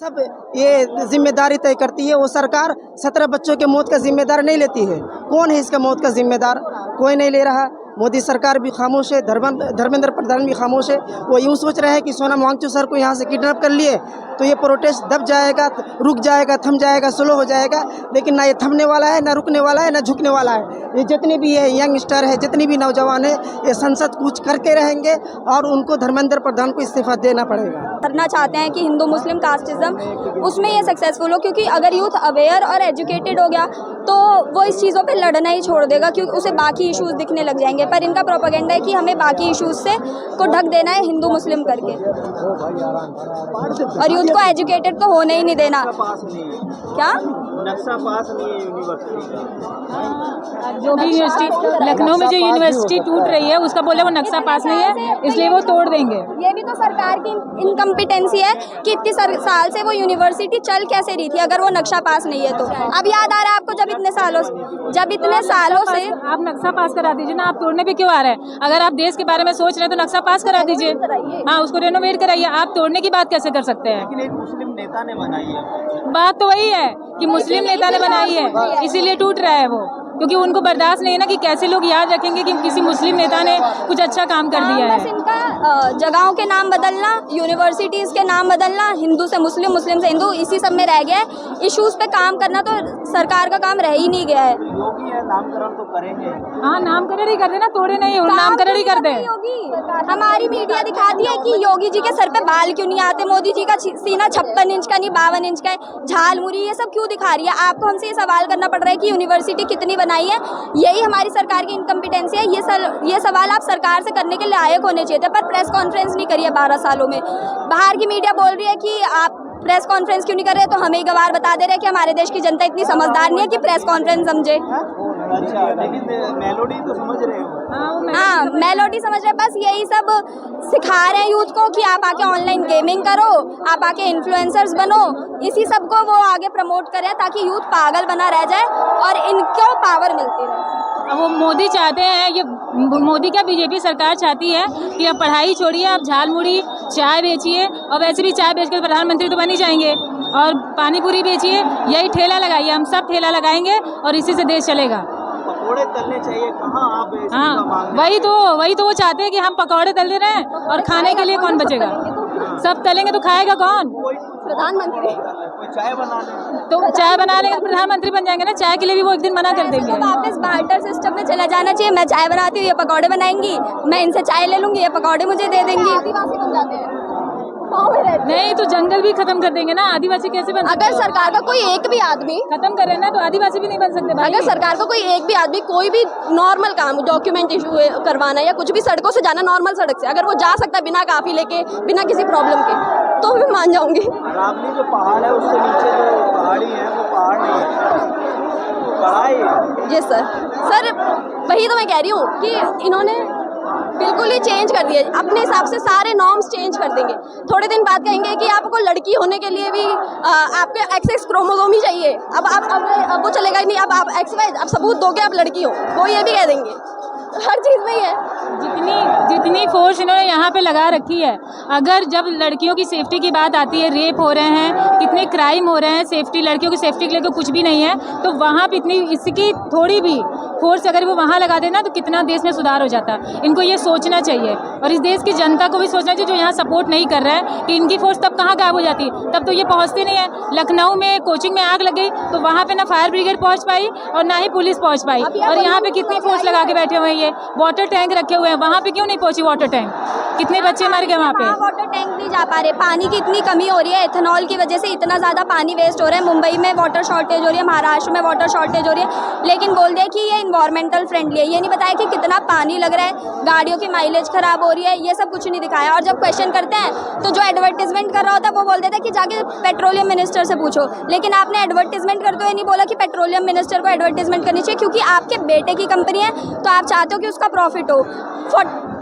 सब ये जिम्मेदारी तय करती है। वो सरकार 17 बच्चों के मौत का जिम्मेदार नहीं लेती है। कौन है इसका मौत का जिम्मेदार? कोई नहीं ले रहा। मोदी सरकार भी खामोश है, धर्मेंद्र प्रधान भी खामोश है। वो यूँ सोच रहे हैं कि सोनम वांगचुक सर को यहाँ से किडनैप कर लिए तो ये प्रोटेस्ट दब जाएगा, रुक जाएगा, थम जाएगा, स्लो हो जाएगा। लेकिन ना ये थमने वाला है, ना रुकने वाला है, ना झुकने वाला है। ये जितने भी है यंग स्टार है, जितनी भी नौजवान है, ये संसद कूच करके रहेंगे और उनको धर्मेंद्र प्रधान को इस्तीफा देना पड़ेगा। करना चाहते हैं कि हिंदू मुस्लिम कास्टिज्म उसमें ये सक्सेसफुल हो, क्योंकि अगर यूथ अवेयर और एजुकेटेड हो गया तो वो इस चीज़ों पे लड़ना ही छोड़ देगा, क्योंकि उसे बाकी इश्यूज दिखने लग जाएंगे। पर इनका प्रोपेगेंडा है कि हमें बाकी इश्यूज से को ढक देना है हिंदू मुस्लिम करके, और यूथ को एजुकेटेड तो होने ही नहीं देना। क्या नक्शा पास नहीं है यूनिवर्सिटी का? जो भी यूनिवर्सिटी लखनऊ में जो यूनिवर्सिटी टूट रही है उसका बोले वो नक्शा पास नहीं है, इसलिए वो तोड़ देंगे। ये भी तो सरकार की इनकम्पिटेंसी है कि इतनी साल से वो यूनिवर्सिटी चल कैसे रही थी अगर वो नक्शा पास नहीं है तो। अब याद आ रहा है आपको जब इतने सालों से आप नक्शा पास करा दीजिए ना, आप तोड़ने पे क्यों आ रहे हैं? अगर आप देश के बारे में सोच रहे हैं तो नक्शा पास करा दीजिए। हाँ, उसको रेनोवेट कराइए। आप तोड़ने की बात कैसे कर सकते हैं? लेकिन एक मुस्लिम नेता ने बनाई है। बात तो वही है कि मुस्लिम नेता ने बनाई है, इसीलिए टूट रहा है वो, क्योंकि उनको बर्दाश्त नहीं है ना कि कैसे लोग याद रखेंगे कि किसी मुस्लिम नेता ने कुछ अच्छा काम कर दिया है। बस इनका जगहों के नाम बदलना, यूनिवर्सिटीज़ के नाम बदलना, हिंदू से मुस्लिम, मुस्लिम से हिंदू, इसी सब में रह गया है। इश्यूज पे काम करना तो सरकार का काम रह ही नहीं गया है। योगी है, नामकरण तो करेंगे। हाँ, नामकरण ही कर दे ना, तोड़े नहीं, नामकरण ही कर दे। हमारी मीडिया दिखाती है कि योगी जी के सर पे बाल क्यों नहीं आते, मोदी जी का सीना 56 इंच का नहीं 52 इंच का है, झाल मुरी ये सब क्यों दिखा रही है? आपको हमसे ये सवाल करना पड़ रहा है कि यूनिवर्सिटी कितनी बनाई है। यही हमारी सरकार की इनकम्पिटेंसी है। ये सवाल आप सरकार से करने के लायक होने चाहिए थे, पर प्रेस कॉन्फ्रेंस नहीं करी है 12 सालों में। बाहर की मीडिया बोल रही है कि आप प्रेस कॉन्फ्रेंस क्यों नहीं कर रहे, तो हमें गवार बता दे रहे हैं कि हमारे देश की जनता इतनी समझदार नहीं है कि प्रेस कॉन्फ्रेंस समझे। अच्छा, लेकिन मेलोडी तो समझ रहे हो? हाँ, मेलोडी समझ रहे हैं। बस यही सब सिखा रहे हैं यूथ को कि आप आके ऑनलाइन गेमिंग करो, आप आके इन्फ्लुएंसर्स बनो। इसी सब को वो आगे प्रमोट करें ताकि यूथ पागल बना रह जाए और इनको पावर मिलती रहे। अब वो मोदी चाहते हैं, ये मोदी क्या बीजेपी सरकार चाहती है कि अब पढ़ाई छोड़िए, आप झाल मुड़ी चाय बेचिए, और वैसे भी चाय बेचकर प्रधानमंत्री तो बन ही जाएंगे, और पानी पूरी बेचिए, यही ठेला लगाइए। हम सब ठेला लगाएंगे और इसी से देश चलेगा। पकोड़े तलने चाहिए, कहाँ आप हाँ, वही तो वो चाहते हैं कि हम पकौड़े तल रहे हैं और खाने के लिए कौन बचेगा? सब तलेंगे तो खाएगा कौन? प्रधानमंत्री। कोई चाय बनाने तो चाय बना लेंगे तो प्रधानमंत्री बन जाएंगे ना। चाय के लिए भी वो एक दिन मना कर देंगे। वापस बार्टर सिस्टम में चला जाना चाहिए। मैं चाय बनाती हूँ, ये पकौड़े बनाएंगी, मैं इनसे चाय ले लूंगी, ये पकौड़े मुझे दे देंगी। आदिवासी बन जाते हैं। नहीं तो जंगल भी खत्म कर देंगे ना, आदिवासी कैसे बन? अगर सरकार का कोई एक भी आदमी खत्म कर रहे हैं ना तो आदिवासी भी नहीं बन सकते भाई। अगर सरकार का कोई एक भी आदमी कोई भी नॉर्मल काम, डॉक्यूमेंट इशू करवाना या कुछ भी, सड़कों से जाना, नॉर्मल सड़क से अगर वो जा सकता है बिना काफी लेके, बिना किसी प्रॉब्लम के, तो मैं मान जाऊंगी। रावली जो पहाड़ है उससे नीचे जो पहाड़ी है वो पहाड़ नहीं है, पढ़ाई। जी सर वही तो मैं कह रही हूँ कि इन्होंने बिल्कुल ही चेंज कर दिया। अपने हिसाब से सारे नॉर्म्स चेंज कर देंगे। थोड़े दिन बाद कहेंगे कि आपको लड़की होने के लिए भी आपके एक्स क्रोमोसोम ही चाहिए। अब वो चलेगा ही नहीं। अब आप XY अब सबूत दोगे आप लड़की हो, वो ये भी कह देंगे। हर चीज़ में ही है। जितनी फोर्स इन्होंने यहाँ पे लगा रखी है, अगर जब लड़कियों की सेफ्टी की बात आती है, रेप हो रहे हैं, कितने क्राइम हो रहे हैं, सेफ्टी, लड़कियों की सेफ्टी के लिए तो कुछ भी नहीं है, तो वहाँ पे इतनी इसकी थोड़ी भी फोर्स अगर वो वहाँ लगा देना तो कितना देश में सुधार हो जाता। इनको ये सोचना चाहिए और इस देश की जनता को भी सोचना चाहिए जो यहाँ सपोर्ट नहीं कर रहा है कि इनकी फोर्स तब कहाँ गायब हो जाती, तब तो ये पहुँचती नहीं है। लखनऊ में कोचिंग में आग लग गई तो वहाँ पे ना फायर ब्रिगेड पहुँच पाई और ना ही पुलिस पहुँच पाई, और यहाँ पे कितनी फोर्स लगा के बैठे हुए हैं। ये वाटर टैंक रखे हुए हैं, वहाँ पे क्यों नहीं पहुँची वाटर टैंक? कितने बच्चे मर गए वहाँ पे। वाटर टैंक नहीं जा पा रहे, पानी की इतनी कमी हो रही है, एथेनॉल की वजह से इतना ज़्यादा पानी वेस्ट हो रहा है। मुंबई में वाटर शॉर्टेज हो रही है, महाराष्ट्र में वाटर शॉर्टेज हो रही है, लेकिन बोल दिया कि ये इन्वायरमेंटल फ्रेंडली है। ये नहीं बताया कि कितना पानी लग रहा है, गाड़ियों की माइलेज खराब हो रही है, ये सब कुछ नहीं दिखाया। और जब क्वेश्चन करते हैं तो जो एडवर्टीजमेंट कर रहा होता है वो बोल देता है कि जाके पेट्रोलियम मिनिस्टर से पूछो, लेकिन आपने एडवर्टीजमेंट करते हुए नहीं बोला कि पेट्रोलियम मिनिस्टर को एडवर्टीजमेंट करनी चाहिए, क्योंकि आपके बेटे की कंपनी है तो आप चाहते हो कि उसका प्रॉफिट हो।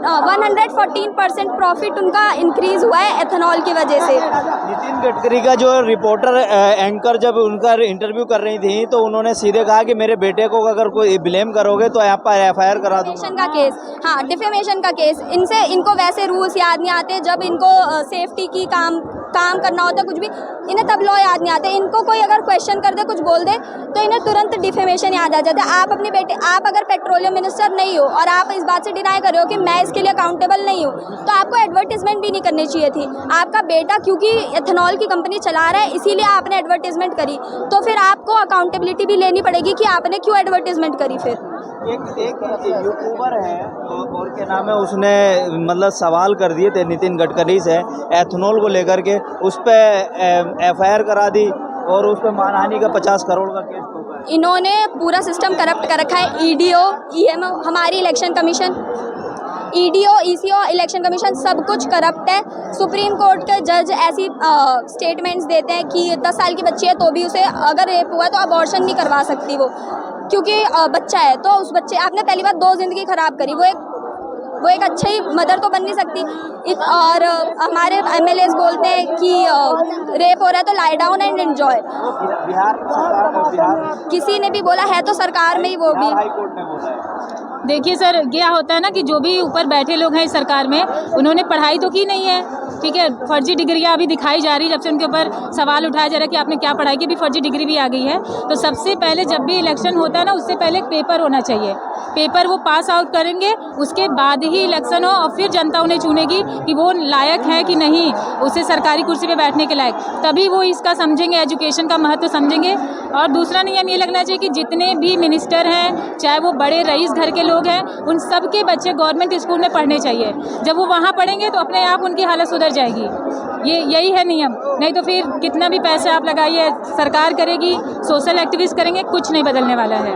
114% प्रॉफिट उनका इंक्रीज हुआ है एथेनॉल की वजह से। नितिन गडकरी का जो रिपोर्टर एंकर जब उनका इंटरव्यू कर रही थी तो उन्होंने सीधे कहा कि मेरे बेटे को अगर कोई ब्लेम करोगे तो आप पर FIR करा दूंगा। डिफेमेशन का केस, हाँ डिफेमेशन का केस। इनको वैसे रूल्स याद नहीं आते जब इनको सेफ्टी की काम काम करना होता है कुछ भी, इन्हें तब लॉ याद नहीं आते। इनको कोई अगर क्वेश्चन कर दे, कुछ बोल दे, तो इन्हें तुरंत डिफेमेशन याद आ जाता है। आप अपने बेटे, आप अगर पेट्रोलियम मिनिस्टर नहीं हो और आप इस बात से डिनाई कर रहे हो कि मैं इसके लिए अकाउंटेबल नहीं हूँ, तो आपको एडवर्टीजमेंट भी नहीं करनी चाहिए थी। आपका बेटा क्योंकि एथेनॉल की कंपनी चला रहा है इसीलिए आपने एडवर्टीजमेंट करी, तो फिर आपको अकाउंटेबिलिटी भी लेनी पड़ेगी कि आपने क्यों एडवर्टीजमेंट करी। फिर एक यूट्यूबर है और क्या नाम है, उसने मतलब सवाल कर दिए थे नितिन गडकरी से एथेनॉल को लेकर के, उस पर एफआईआर करा दी और उस पर मानहानि का 50 करोड़ का केस ठोका है। इन्होंने पूरा सिस्टम करप्ट कर रखा है। ईडीओ, ईएमओ, हमारी election commission, EDO, eco, election commission सब कुछ करप्ट है। सुप्रीम कोर्ट के जज ऐसी स्टेटमेंट्स देते हैं कि 10 साल की बच्ची है तो भी उसे अगर रेप हुआ तो अबॉर्शन नहीं करवा सकती वो, क्योंकि बच्चा है। तो उस बच्चे, आपने पहली बार 2 ज़िंदगी ख़राब करी, वो एक अच्छी मदर तो बन नहीं सकती। और हमारे एमएलएस बोलते हैं कि रेप हो रहा है तो lie down and enjoy. Bihar सरकार, किसी ने भी बोला है तो सरकार में ही, वो भी हाई कोर्ट ने बोला है। देखिए सर, क्या होता है ना कि जो भी ऊपर बैठे लोग हैं इस सरकार में, उन्होंने पढ़ाई तो की नहीं है, ठीक है। फर्जी डिग्रियां अभी दिखाई जा रही है, जब से उनके ऊपर सवाल उठाया जा रहा है कि आपने क्या पढ़ाई की, भी फर्जी डिग्री भी आ गई है। तो सबसे पहले जब भी इलेक्शन होता है ना, उससे पहले एक पेपर होना चाहिए। पेपर वो पास आउट करेंगे, उसके बाद ही इलेक्शन हो और फिर जनता उन्हें चुनेगी कि वो लायक है कि नहीं उसे सरकारी कुर्सी पे बैठने के लायक, तभी वो इसका समझेंगे, एजुकेशन का महत्व समझेंगे। और दूसरा नियम ये लगना चाहिए कि जितने भी मिनिस्टर हैं, चाहे वो बड़े रईस घर के लोग हैं, उन सब के बच्चे गवर्नमेंट स्कूल में पढ़ने चाहिए। जब वो वहाँ पढ़ेंगे तो अपने आप उनकी हालत सुधर जाएगी। यही है नियम। नहीं तो फिर कितना भी पैसे आप लगाइए, सरकार करेगी, सोशल एक्टिविस्ट करेंगे, कुछ नहीं बदलने वाला है।